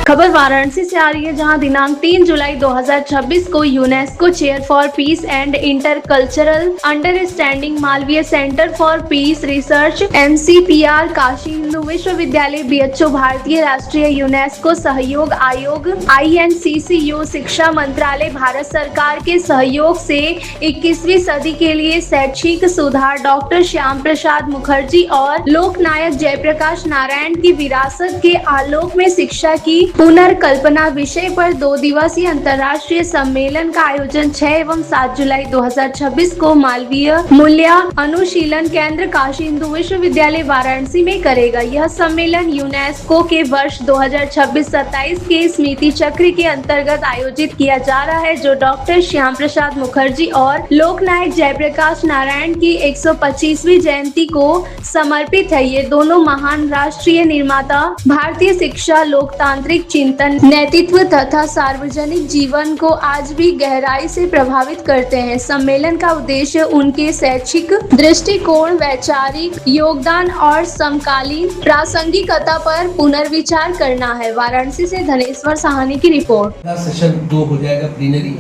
खबर वाराणसी से आ रही है, जहां दिनांक 3 जुलाई 2026 को UNESCO chair for peace and intercultural understanding Malviya centre for Peace Research MCPR Kashi Hindu विश्वविद्यालय BHU भारतीय राष्ट्रीय यूनेस्को सहयोग आयोग INCCU शिक्षा मंत्रालय भारत सरकार के सहयोग से 21वीं सदी के लिए शैक्षिक सुधार डॉक्टर श्याम प्रसाद मुखर्जी और लोकनायक जयप्रकाश नारायण की विरासत के आलोक में शिक्षा की पुनर्कल्पना विषय पर 2 दिवसीय अंतर्राष्ट्रीय सम्मेलन का आयोजन 6 एवं 7 जुलाई 2026 को मालवीय मूल्य अनुशीलन केंद्र काशी हिंदू विश्वविद्यालय वाराणसी में करेगा। यह सम्मेलन यूनेस्को के वर्ष 2026-27 के स्मृति चक्र के अंतर्गत आयोजित किया जा रहा है, जो डॉक्टर श्याम प्रसाद मुखर्जी और लोकनायक जयप्रकाश नारायण की 125वीं जयंती को समर्पित है। ये दोनों महान राष्ट्रीय निर्माता भारतीय शिक्षा, लोकतांत्रिक चिंतन, नेतृत्व तथा सार्वजनिक जीवन को आज भी गहराई से प्रभावित करते हैं। सम्मेलन का उद्देश्य उनके शैक्षिक दृष्टिकोण, वैचारिक योगदान और समकालीन प्रासंगिकता पर पुनर्विचार करना है। वाराणसी से धनेश्वर साहनी की रिपोर्ट। सेशन 2 हो जाएगा plenary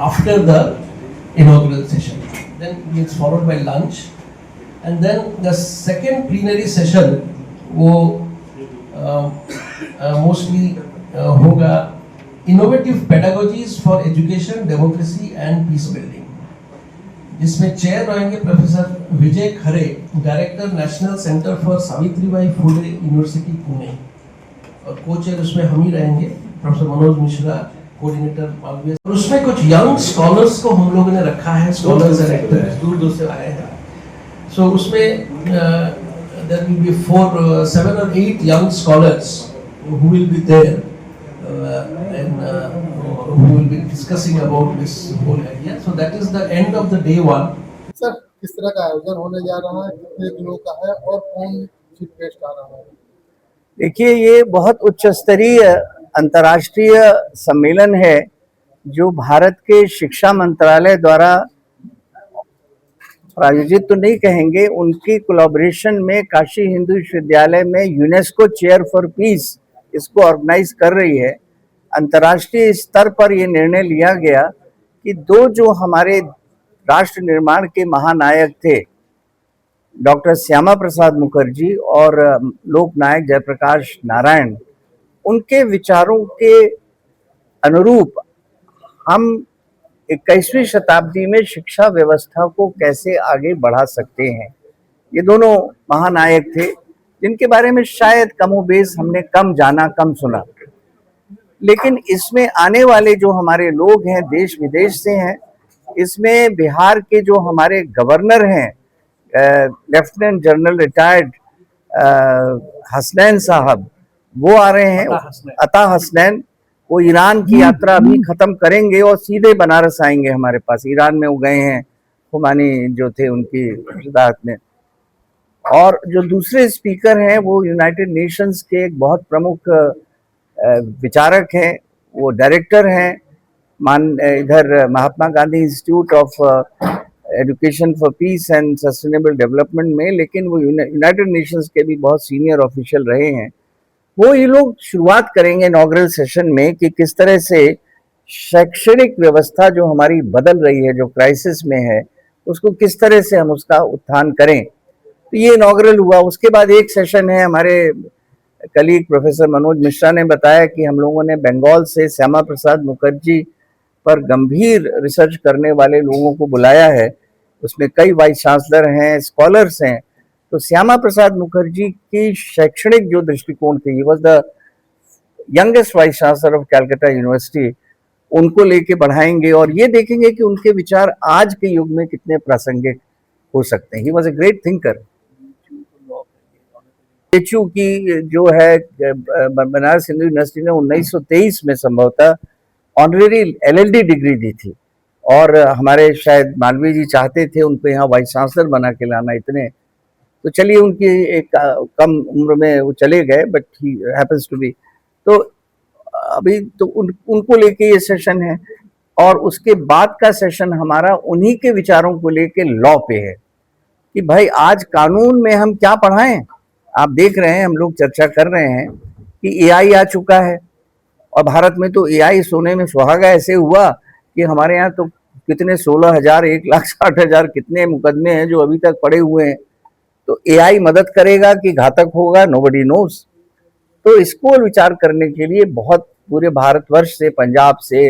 after the inaugural session, then it's followed by lunch and then the second plenary session वो मोस्टली होगा innovative pedagogies for education, democracy and peace building, जिसमें चेयर रहेंगे professor Vijay Khare, director national centre for Savitribai Phule university Pune, और co chair उसमें हम ही रहेंगे, professor Manoj Mishra, coordinator Malviya. और उसमें कुछ यंग स्कॉलर्स को हम लोगों ने रखा है, स्कॉलर्स एंड एक्टर्स दूर दूर से आए हैं। सो उसमें there will be 7 or 8 young scholars who will be there and who will be discussing about this whole idea. So that is the end of the day 1. Sir, किस तरह का आयोजन होने जा रहा है, कितने दिनों का है और कौन चीफ गेस्ट आ रहा है? देखिए, ये बहुत उच्च स्तरीय अंतर्राष्ट्रीय सम्मेलन है जो भारत के शिक्षा मंत्रालय द्वारा प्रायोजित तो नहीं कहेंगे, उनकी कोलैबोरेशन में काशी हिंदू विश्वविद्यालय में यूनेस्को चेयर फॉर पीस इसको ऑर्गेनाइज कर रही है। अंतर्राष्ट्रीय स्तर पर ये निर्णय लिया गया कि दो जो हमारे राष्ट्र निर्माण के महानायक थे, डॉक्टर श्यामा प्रसाद मुखर्जी और लोकनायक जयप्रकाश नारायण, उनके विचारों के अनुरूप हम 21वीं शताब्दी में शिक्षा व्यवस्था को कैसे आगे बढ़ा सकते हैं। ये दोनों महानायक थे जिनके बारे में शायद कमोबेश हमने कम जाना, कम सुना, लेकिन इसमें आने वाले जो हमारे लोग हैं देश विदेश से हैं। इसमें बिहार के जो हमारे गवर्नर हैं, लेफ्टिनेंट जनरल रिटायर्ड हसनैन साहब, वो आ रहे हैं, अता हसनैन। वो ईरान की यात्रा अभी खत्म करेंगे और सीधे बनारस आएंगे हमारे पास। ईरान में वो गए हैं, खुमानी जो थे उनकी हिदायत में। और जो दूसरे स्पीकर हैं वो यूनाइटेड नेशंस के एक बहुत प्रमुख विचारक हैं, वो डायरेक्टर हैं इधर Mahatma Gandhi institute of education for peace and sustainable development में, लेकिन वो यूनाइटेड नेशंस के भी बहुत सीनियर ऑफिशियल रहे हैं। वो ये लोग शुरुआत करेंगे इनॉग्रेल सेशन में कि किस तरह से शैक्षणिक व्यवस्था जो हमारी बदल रही है, जो क्राइसिस में है, उसको किस तरह से हम उसका उत्थान करें। तो ये इनॉग्रेल हुआ। उसके बाद एक सेशन है, हमारे कलीग प्रोफेसर मनोज मिश्रा ने बताया कि हम लोगों ने बंगाल से श्यामा प्रसाद मुखर्जी पर गंभीर रिसर्च करने वाले लोगों को बुलाया है। उसमें कई वाइस चांसलर हैं, स्कॉलर्स हैं। तो श्यामा प्रसाद मुखर्जी की शैक्षणिक जो दृष्टिकोण थी, he was the youngest vice chancellor of Calcutta university, उनको लेके बढ़ाएंगे और ये देखेंगे कि उनके विचार आज के युग में कितने प्रासंगिक हो सकते हैं। He was a great thinker. BHU की जो है बनारस हिंदू यूनिवर्सिटी ने 1923 में संभवतः ऑनरेरी LLD डिग्री दी थी, और हमारे शायद मालवीय जी चाहते थे उनको यहाँ वाइस चांसलर बना के लाना। इतने तो चलिए, उनकी एक कम उम्र में वो चले गए, but he happens to be. तो अभी तो उनको लेके ये सेशन है, और उसके बाद का सेशन हमारा उन्हीं के विचारों को लेके लॉ पे है कि भाई आज कानून में हम क्या पढ़ाएं। आप देख रहे हैं, हम लोग चर्चा कर रहे हैं कि AI आ चुका है, और भारत में तो एआई सोने में सुहागा ऐसे हुआ कि हमारे यहाँ तो कितने 16,000 1,60,000 कितने मुकदमे हैं जो अभी तक पड़े हुए हैं। तो एआई मदद करेगा कि घातक होगा, नोबडी नोज। तो इसको विचार करने के लिए बहुत पूरे भारतवर्ष से, पंजाब से,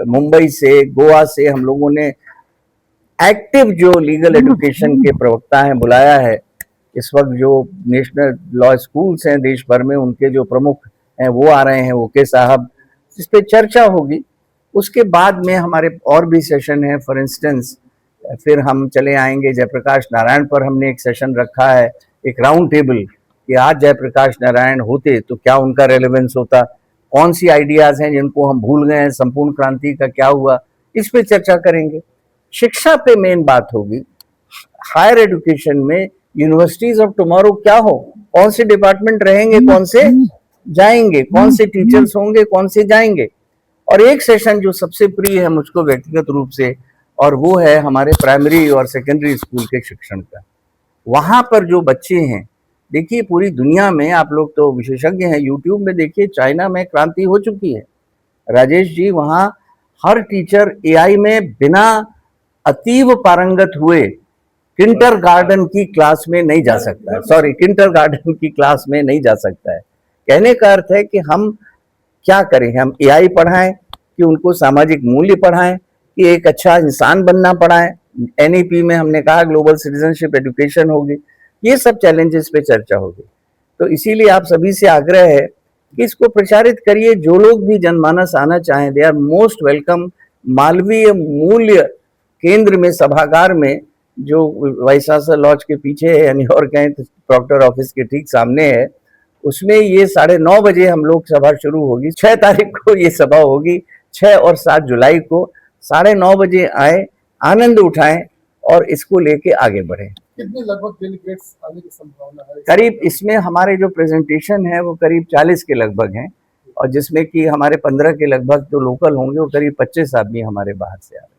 मुंबई से, गोवा से हम लोगों ने एक्टिव जो लीगल एजुकेशन के प्रवक्ता हैं बुलाया है। इस वक्त जो नेशनल लॉ स्कूल्स हैं देश भर में, उनके जो प्रमुख हैं वो आ रहे हैं, ओके साहब, इस पे चर्चा होगी। उसके बाद में हमारे और भी सेशन है। फॉर इंस्टेंस फिर हम चले आएंगे जयप्रकाश नारायण पर। हमने एक सेशन रखा है, एक राउंड टेबल, कि आज जयप्रकाश नारायण होते तो क्या उनका रेलेवेंस होता, कौन सी आइडियाज हैं जिनको हम भूल गए हैं, संपूर्ण क्रांति का क्या हुआ, इस पे चर्चा करेंगे। शिक्षा पे मेन बात होगी। हायर एजुकेशन में यूनिवर्सिटीज ऑफ टुमारो क्या हो, कौन से डिपार्टमेंट रहेंगे, कौन से जाएंगे, कौन से टीचर्स होंगे, कौन से जाएंगे। और एक सेशन जो सबसे प्रिय है मुझको व्यक्तिगत रूप से, और वो है हमारे प्राइमरी और सेकेंडरी स्कूल के शिक्षण का। वहां पर जो बच्चे हैं, देखिए पूरी दुनिया में, आप लोग तो विशेषज्ञ हैं, यूट्यूब में देखिए, चाइना में क्रांति हो चुकी है राजेश जी। वहां हर टीचर एआई में बिना अतीव पारंगत हुए किंडरगार्टन की क्लास में नहीं जा सकता है, सॉरी, किंडरगार्टन की क्लास में नहीं जा सकता है। कहने का अर्थ है कि हम क्या करें, हम एआई पढ़ाएं कि उनको सामाजिक मूल्य पढ़ाएं, कि एक अच्छा इंसान बनना पढ़ाएं। एनईपी में हमने कहा ग्लोबल सिटीजनशिप एजुकेशन होगी। ये सब चैलेंजेस पे चर्चा होगी। तो इसीलिए आप सभी से आग्रह है कि इसको प्रचारित करिए। जो लोग भी जनमानस आना चाहें, they are most welcome. Malaviya मूल्य केंद्र में, सभागार में, जो वाइसासा लॉज के पीछे है, यानी और कहें तो प्रॉक्टर ऑफिस के ठीक सामने है, उसमें ये 9:30 बजे हम लोग सभा शुरू होगी। 6 तारीख को ये सभा होगी, 6 और 7 जुलाई को 9:30 बजे आए, आनंद उठाएं और इसको लेके आगे बढ़ें। कितने लगभग डेलीगेट्स आने की संभावना है? करीब इसमें हमारे जो प्रेजेंटेशन है वो करीब 40 के लगभग हैं, और जिसमें कि हमारे 15 के लगभग तो लोकल होंगे, और करीब 25 आदमी हमारे बाहर से आ रहे हैं।